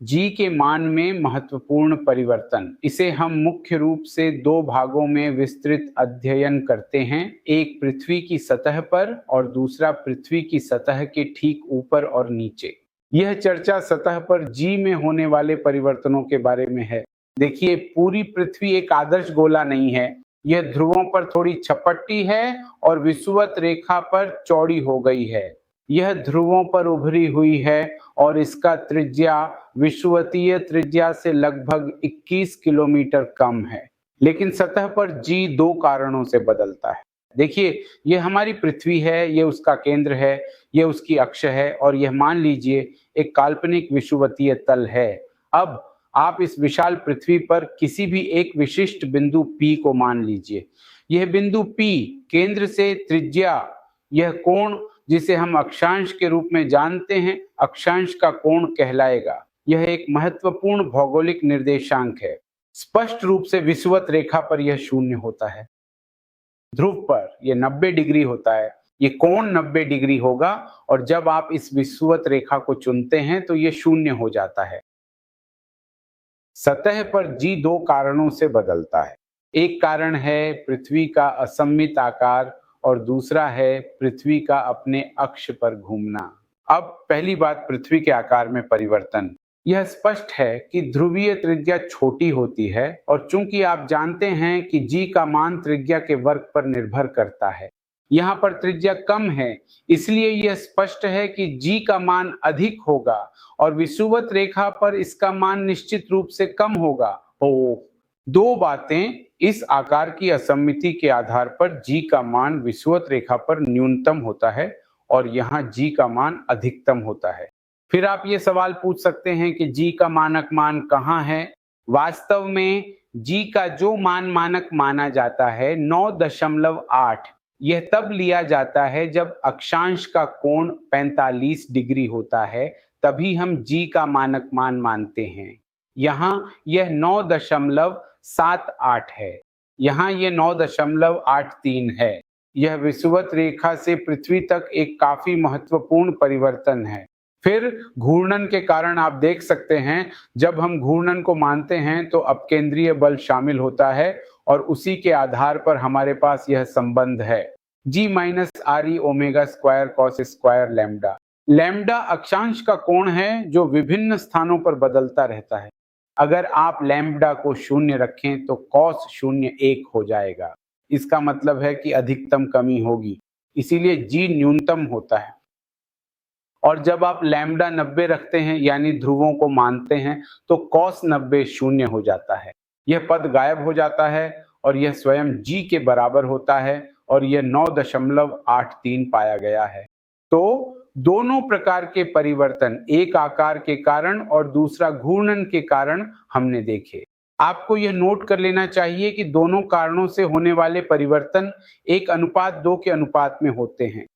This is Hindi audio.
जी के मान में महत्वपूर्ण परिवर्तन, इसे हम मुख्य रूप से दो भागों में विस्तृत अध्ययन करते हैं। एक पृथ्वी की सतह पर और दूसरा पृथ्वी की सतह के ठीक ऊपर और नीचे। यह चर्चा सतह पर जी में होने वाले परिवर्तनों के बारे में है। देखिए, पूरी पृथ्वी एक आदर्श गोला नहीं है। यह ध्रुवों पर थोड़ी छपट्टी है और विषुवत रेखा पर चौड़ी हो गई है। यह ध्रुवों पर उभरी हुई है और इसका त्रिज्या विषुवतीय त्रिज्या से लगभग 21 किलोमीटर कम है। लेकिन सतह पर जी दो कारणों से बदलता है। देखिए, यह हमारी पृथ्वी है, यह उसका केंद्र है, यह उसकी अक्ष है और यह मान लीजिए एक काल्पनिक विषुवतीय तल है। अब आप इस विशाल पृथ्वी पर किसी भी एक विशिष्ट बिंदु P को मान लीजिए। यह बिंदु P केंद्र से त्रिज्या, यह कोण जिसे हम अक्षांश के रूप में जानते हैं, अक्षांश का कोण कहलाएगा। यह एक महत्वपूर्ण भौगोलिक निर्देशांक है। स्पष्ट रूप से विषुवत रेखा पर यह शून्य होता है, ध्रुव पर यह 90 डिग्री होता है। ये कोण 90 डिग्री होगा और जब आप इस विषुवत रेखा को चुनते हैं तो यह शून्य हो जाता है। सतह पर जी दो कारणों से बदलता है। एक कारण है पृथ्वी का असममित आकार और दूसरा है पृथ्वी का अपने अक्ष पर घूमना। अब पहली बात, पृथ्वी के आकार में परिवर्तन। यह स्पष्ट है कि ध्रुवीय त्रिज्या छोटी होती है और चूंकि आप जानते हैं कि जी का मान त्रिज्या के वर्ग पर निर्भर करता है, यहाँ पर त्रिज्या कम है, इसलिए यह स्पष्ट है कि जी का मान अधिक होगा और विषुवत रेखा पर इसका मान निश्चित रूप से कम होगा। दो बातें, इस आकार की असममिति के आधार पर जी का मान विषुवत रेखा पर न्यूनतम होता है और यहाँ जी का मान अधिकतम होता है। फिर आप ये सवाल पूछ सकते हैं कि जी का मानक मान कहाँ है? वास्तव में जी का जो मान मानक माना जाता है 9.8, यह तब लिया जाता है जब अक्षांश का कोण 45 डिग्री होता है, तभी हम जी का मानक मान मानते हैं। यहाँ यह 9.78 है, यहाँ यह 9.83 है। यह विषुवत रेखा से पृथ्वी तक एक काफी महत्वपूर्ण परिवर्तन है। फिर घूर्णन के कारण आप देख सकते हैं, जब हम घूर्णन को मानते हैं तो अपकेंद्रीय बल शामिल होता है और उसी के आधार पर हमारे पास यह संबंध है, G minus RE omega square cos square lambda. Lambda अक्षांश का कोण है जो विभिन्न स्थानों पर बदलता रहता है। अगर आप लैम्डा को शून्य रखें तो कॉस शून्य 1 हो जाएगा। इसका मतलब है कि अधिकतम कमी होगी, इसीलिए जी न्यूनतम होता है। और जब आप लैम्डा 90 रखते हैं यानी ध्रुवों को मानते हैं तो कॉस 90 शून्य हो जाता है। यह पद गायब हो जाता है और यह स्वयं जी के बराबर होता है और यह 9.83 पाया गया है। तो दोनों प्रकार के परिवर्तन, एक आकार के कारण और दूसरा घूर्णन के कारण हमने देखे। आपको यह नोट कर लेना चाहिए कि दोनों कारणों से होने वाले परिवर्तन 1:2 के अनुपात में होते हैं।